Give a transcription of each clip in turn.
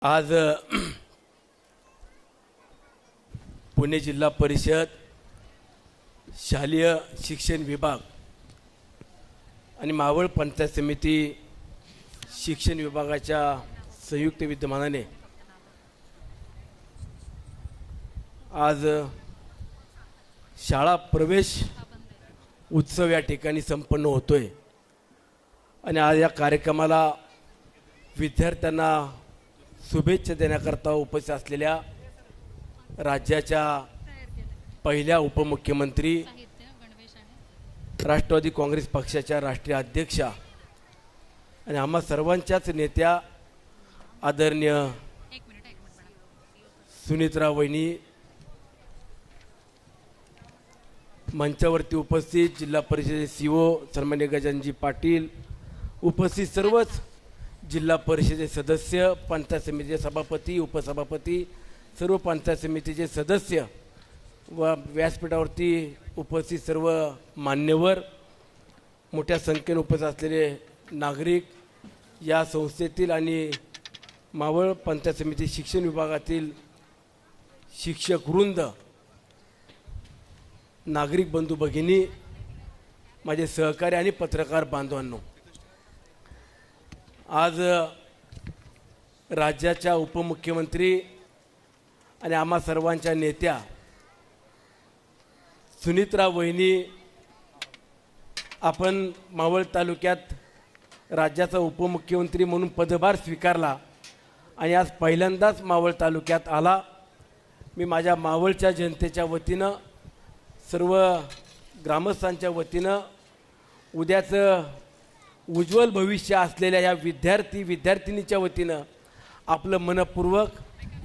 आज पुणे जिल्हा परिषद शालेय शिक्षण विभाग आणि मावळ पंचायत समिती शिक्षण विभागाच्या संयुक्त विद्यमानाने आज शाळा प्रवेश उत्सव या ठिकाणी संपन्न होतोय आणि आज या कार्यक्रमाला विद्यार्थ्यांना शुभेच्छा देण्याकरता उपस्थित असलेल्या राज्याच्या पहिल्या उपमुख्यमंत्री राष्ट्रवादी काँग्रेस पक्षाच्या राष्ट्रीय अध्यक्षा आणि आम्हा सर्वांच्याच नेत्या आदरणीय सुनीत्रा वहिनी, मंचावरती उपस्थित जिल्हा परिषदेचे सीओ सन्माननीय गजाननजी पाटील, उपस्थित सर्वच जिल्हा परिषदेचे सदस्य, पंचायत समितीचे सभापती, उपसभापती, सर्व पंचायत समितीचे सदस्य व व्यासपीठावरती उपस्थित सर्व मान्यवर, मोठ्या संख्येने उपस्थित असलेले नागरिक, या संस्थेतील आणि मावळ पंचायत समिती शिक्षण विभागातील शिक्षक वृंद, नागरिक बंधू भगिनी, माझे सहकारी आणि पत्रकार बांधवांनो, आज राज्याच्या उपमुख्यमंत्री आणि आम्हा सर्वांच्या नेत्या सुनीत्रा वहिनी, आपण मावळ तालुक्यात राज्याचा उपमुख्यमंत्री म्हणून पदभार स्वीकारला आणि आज पहिल्यांदाच मावळ तालुक्यात आला. मी माझ्या मावळच्या जनतेच्या वतीनं, सर्व ग्रामस्थांच्या वतीनं, उद्याचं उज्ज्वल भविष्य असलेल्या या विद्यार्थिनीच्या वतीनं आपलं मनपूर्वक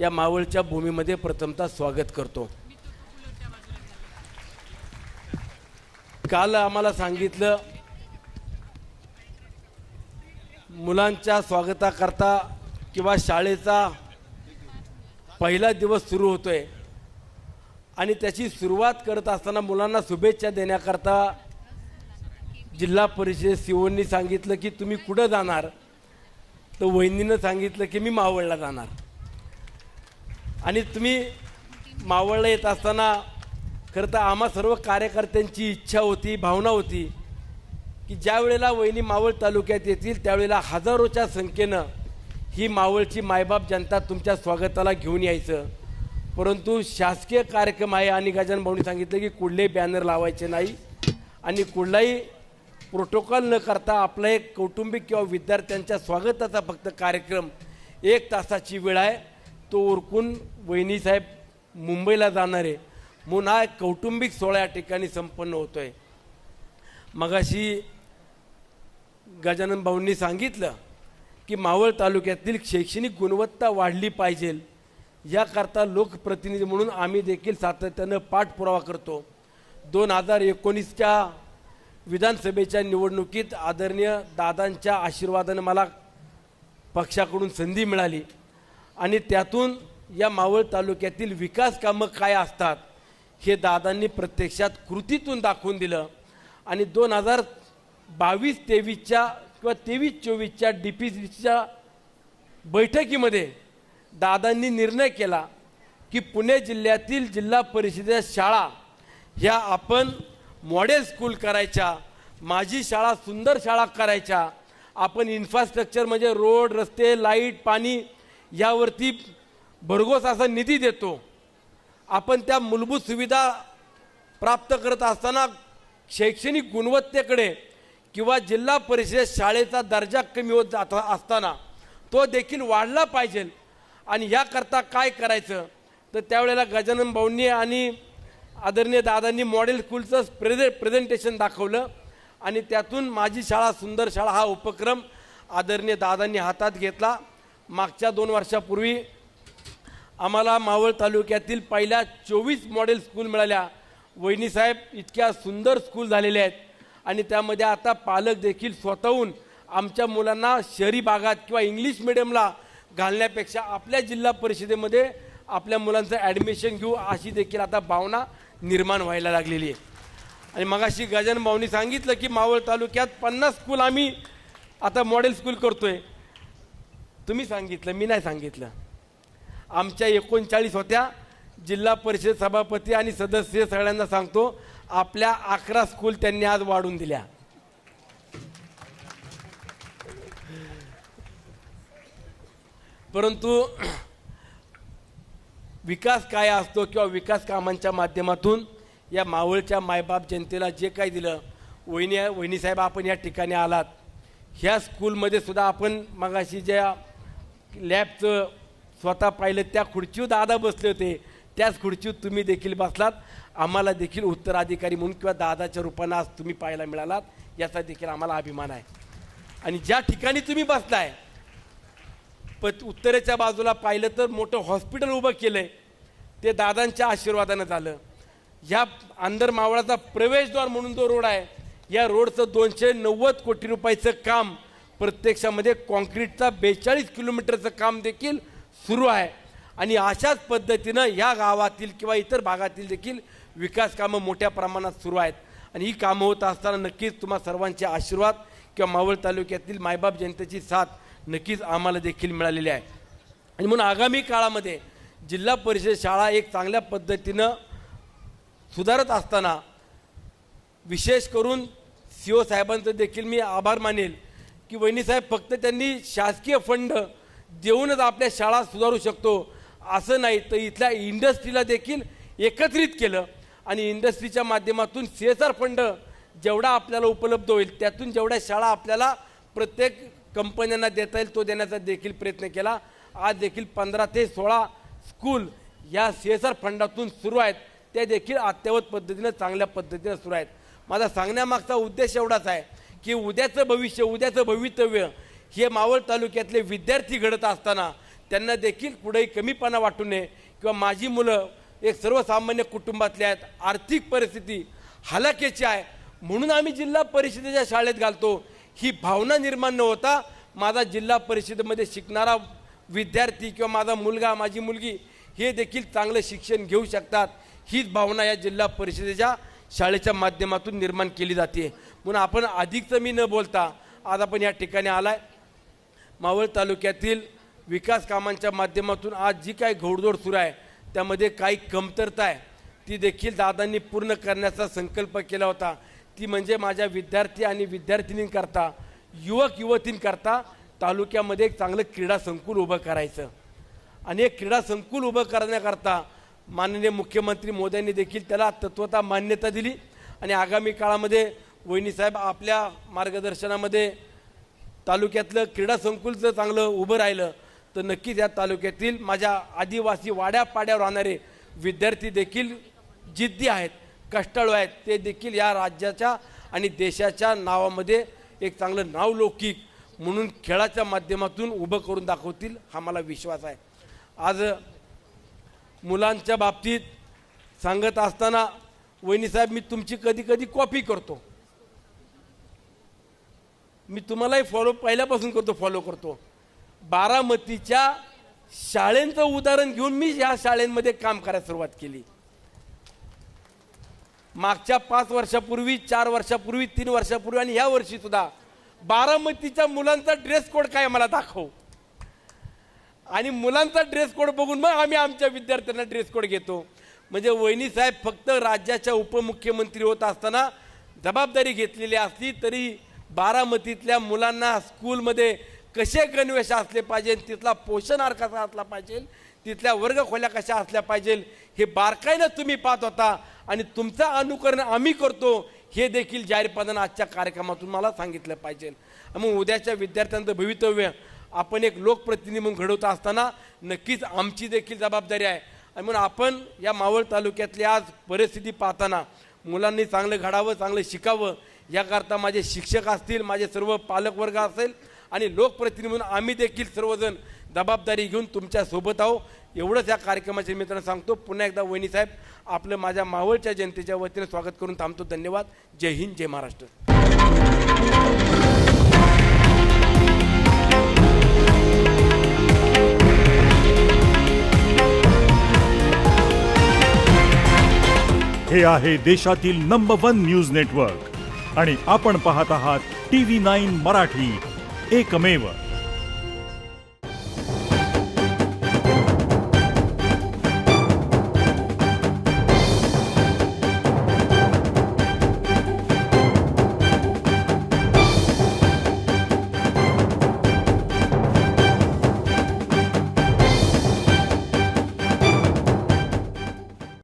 या मावळच्या भूमीमध्ये प्रथमतः स्वागत करतो. काल आम्हाला सांगितलं मुलांच्या स्वागताकरता किंवा शाळेचा पहिला दिवस सुरू होतोय आणि त्याची सुरुवात करत असताना मुलांना शुभेच्छा देण्याकरता जिल्हा परिषद सीओनी सांगितलं की तुम्ही कुठं जाणार, तर वहिनीनं सांगितलं की मी मावळला जाणार. आणि तुम्ही मावळला येत असताना खरं तर आम्हा सर्व कार्यकर्त्यांची इच्छा होती, भावना होती की ज्या वेळेला वहिनी मावळ तालुक्यात येतील त्यावेळेला हजारोच्या संख्येनं ही मावळची मायबाप जनता तुमच्या स्वागताला घेऊन यायचं. परंतु शासकीय कार्यक्रम आहे आणि गजानन भाऊंनी सांगितलं की कुठलेही बॅनर लावायचे नाही आणि कुठलाही प्रोटोकॉल न करता आपला एक कौटुंबिक किंवा विद्यार्थ्यांच्या स्वागताचा फक्त कार्यक्रम 1 तासाची वेळ आहे, तो उरकून वहिनीसाहेब मुंबईला जाणार आहे म्हणून हा एक कौटुंबिक सोहळा या ठिकाणी संपन्न होतो आहे. मगाशी गजानन भाऊंनी सांगितलं की मावळ तालुक्यातील शैक्षणिक गुणवत्ता वाढली पाहिजे, याकरता लोकप्रतिनिधी म्हणून आम्ही देखील सातत्यानं पाठपुरावा करतो. 2019च्या विधानसभेच्या निवडणुकीत आदरणीय दादांच्या आशीर्वादाने मला पक्षाकडून संधी मिळाली आणि त्यातून या मावळ तालुक्यातील विकास कामं काय असतात हे दादांनी प्रत्यक्षात कृतीतून दाखवून दिलं. आणि 2022-23च्या किंवा 23-24च्या DPCच्या बैठकीमध्ये दादांनी निर्णय केला की पुणे जिल्ह्यातील जिल्हा परिषदेच्या शाळा ह्या आपण मॉडेल स्कूल करायच्या, माझी शाळा सुंदर शाळा करायच्या. आपण इन्फ्रास्ट्रक्चर म्हणजे रोड, रस्ते, लाईट, पाणी यावरती भरघोस असा निधी देतो. आपण त्या मूलभूत सुविधा प्राप्त करत असताना शैक्षणिक गुणवत्तेकडे किंवा जिल्हा परिषद शाळेचा दर्जा कमी होत जात असताना तो देखील वाढला पाहिजे. आणि याकरता काय करायचं, तर त्यावेळेला गजानन भाऊंनी आणि आदरणीय दादांनी मॉडेल स्कूलचं प्रेझेंटेशन दाखवलं आणि त्यातून माझी शाळा सुंदर शाळा हा उपक्रम आदरणीय दादांनी हातात घेतला. मागच्या 2 वर्षापूर्वी आम्हाला मावळ तालुक्यातील पहिल्या 24 मॉडेल स्कूल मिळाल्या. वहिनीसाहेब इतक्या सुंदर स्कूल झालेल्या आहेत आणि त्यामध्ये आता पालक देखील स्वतःहून आमच्या मुलांना शहरी भागात किंवा इंग्लिश मिडियमला घालण्यापेक्षा आपल्या जिल्हा परिषदेमध्ये आपल्या मुलांचं ॲडमिशन घेऊ अशी देखील आता भावना निर्माण व्हायला लागलेली आहे. आणि मगाशी गजानन भाऊंनी सांगितलं की मावळ तालुक्यात 50 स्कूल आम्ही आता मॉडेल स्कूल करतोय. तुम्ही सांगितलं, मी नाही सांगितलं. आमच्या 39 होत्या. जिल्हा परिषद सभापती आणि सदस्य सगळ्यांना सांगतो, आपल्या 11 स्कूल त्यांनी आज वाढवून दिल्या. परंतु विकास काय असतो किंवा विकास कामांच्या माध्यमातून या मावळच्या मायबाप जनतेला जे काही दिलं. वहिनी साहेब, आपण या ठिकाणी आलात. ह्या स्कूलमध्ये सुद्धा आपण मगाशी ज्या लॅबचं स्वतः पाहिलं त्या खुर्चीवर दादा बसले होते, त्याच खुर्चीवर तुम्ही देखील बसलात. आम्हाला देखील उत्तराधिकारी म्हणून किंवा दादाच्या रूपानं आज तुम्ही पाहायला मिळालात, याचा देखील आम्हाला अभिमान आहे. आणि ज्या ठिकाणी तुम्ही बसलाय, पण उत्तरेच्या बाजूला पाहिलं तर मोठं हॉस्पिटल उभं केलं आहे, ते दादांच्या आशीर्वादानं झालं. ह्या अंदर मावळाचा प्रवेशद्वार म्हणून जो रोड आहे, या रोडचं 290 कोटी रुपयाचं काम प्रत्यक्षामध्ये कॉन्क्रीटचा 42 किलोमीटरचं काम देखील सुरू आहे. आणि अशाच पद्धतीनं ह्या गावातील किंवा इतर भागातील देखील विकास कामं मोठ्या प्रमाणात सुरू आहेत. आणि ही कामं होत असताना नक्कीच तुम्हा सर्वांचे आशीर्वाद किंवा मावळ तालुक्यातील मायबाप जनतेची साथ नक्कीच आम्हाला देखील मिळालेली आहे. आणि म्हणून आगामी काळामध्ये जिल्हा परिषद शाळा एक चांगल्या पद्धतीनं सुधारत असताना विशेष करून CO साहेबांचं देखील मी आभार मानेल की वहिनी साहेब, फक्त त्यांनी शासकीय फंड देऊनच आपल्या शाळा सुधारू शकतो असं नाही, तर इथल्या इंडस्ट्रीला देखील एकत्रित केलं आणि इंडस्ट्रीच्या माध्यमातून CSR फंड जेवढा आपल्याला उपलब्ध होईल त्यातून जेवढ्या शाळा आपल्याला प्रत्येक कंपन्यांना देता येईल तो देण्याचा देखील प्रयत्न केला. आज देखील 15 ते 16 स्कूल या CSR फंडातून सुरू आहेत. ते देखील अत्यावत पद्धतीनं चांगल्या पद्धतीनं सुरू आहेत. माझा सांगण्यामागचा उद्देश एवढाच आहे की उद्याचं भविष्य, उद्याचं भवितव्य हे मावळ तालुक्यातले विद्यार्थी घडत असताना त्यांना देखील कुठेही कमीपणा वाटू नये किंवा माझी मुलं एक सर्वसामान्य कुटुंबातले आहेत, आर्थिक परिस्थिती हलाखीची आहे म्हणून आम्ही जिल्हा परिषदेच्या शाळेत घालतो, ही भावना निर्माण न होता माझा जिल्हा परिषदेमध्ये शिकणारा विद्यार्थी किंवा माझा मुलगा, माझी मुलगी हे देखील चांगलं शिक्षण घेऊ शकतात, हीच भावना या जिल्हा परिषदेच्या शाळेच्या माध्यमातून निर्माण केली जाते. म्हणून आपण अधिकचं मी न बोलता आज आपण या ठिकाणी आलाय. मावळ तालुक्यातील विकास कामांच्या माध्यमातून आज जी काही घोडदौड सुरू आहे त्यामध्ये काही कमतरता आहे, ती देखील दादांनी पूर्ण करण्याचा संकल्प केला होता. ती म्हणजे माझ्या विद्यार्थी आणि विद्यार्थिनींकरता, युवक युवतींकरता तालुक्यामध्ये एक चांगलं क्रीडा संकुल उभं करायचं. आणि एक क्रीडा संकुल उभं करण्याकरता माननीय मुख्यमंत्री मोदयांनी देखील त्याला तत्वता मान्यता दिली. आणि आगामी काळामध्ये वहिनी साहेब आपल्या मार्गदर्शनामध्ये तालुक्यातलं क्रीडा संकुल जर चांगलं उभं राहिलं तर नक्कीच या तालुक्यातील माझ्या आदिवासी वाड्यापाड्यावर राहणारे विद्यार्थी देखील जिद्दी आहेत, कष्टाळू आहेत, ते देखील या राज्याच्या आणि देशाच्या नावामध्ये एक चांगलं नावलौकिक म्हणून खेळाच्या माध्यमातून उभं करून दाखवतील, हा मला विश्वास आहे. आज मुलांच्या बाबतीत सांगत असताना वहिनी साहेब, मी तुमची कधी कधी कॉपी करतो, मी तुम्हालाही पहिल्यापासून फॉलो करतो. बारामतीच्या शाळेंचं उदाहरण घेऊन मी या शाळेंमध्ये काम करायला सुरुवात केली. मागच्या 5 वर्षापूर्वी, 4 वर्षापूर्वी, 3 वर्षापूर्वी आणि या वर्षी सुद्धा बारामतीच्या मुलांचा ड्रेस कोड काय मला दाखव. आणि मुलांचा ड्रेस कोड बघून मग आम्ही आमच्या विद्यार्थ्यांना ड्रेस कोड घेतो. म्हणजे वहिनी साहेब फक्त राज्याच्या उपमुख्यमंत्री होत असताना जबाबदारी घेतलेली असली तरी बारामतीतल्या मुलांना स्कूलमध्ये कसे गणवेश असले पाहिजे, तिथला पोषण आहार कसा असला पाहिजे, तिथल्या वर्गखोल्या कशा असल्या पाहिजे हे बारकाईनं तुम्ही पाहत होता. आणि तुमचं अनुकरण आम्ही करतो हे देखील जाहीरपणानं आजच्या कार्यक्रमातून मला सांगितलं पाहिजे. मग उद्याच्या विद्यार्थ्यांचं भवितव्य आपण एक लोकप्रतिनिधी म्हणून घडवत असताना नक्कीच आमची देखील जबाबदारी आहे. आणि म्हणून आपण या मावळ तालुक्यातली आज परिस्थिती पाहताना मुलांनी चांगलं घडावं, चांगलं शिकावं याकरता माझे शिक्षक असतील, माझे सर्व पालकवर्ग असेल आणि लोकप्रतिनिधी म्हणून आम्ही देखील सर्वजण जबाबदारी घेऊन तुमच्या सोबत आहो एवढंच या कार्यक्रमाच्या निमित्तानं सांगतो. पुन्हा एकदा वहिनी साहेब आपलं माझ्या मावळच्या जनतेच्या वतीने स्वागत करून थांबतो. धन्यवाद. जय हिंद, जय महाराष्ट्र. हे आहे देशातील नंबर 1 न्यूज नेटवर्क आणि आपण पाहत आहात TV9 मराठी, एकमेव.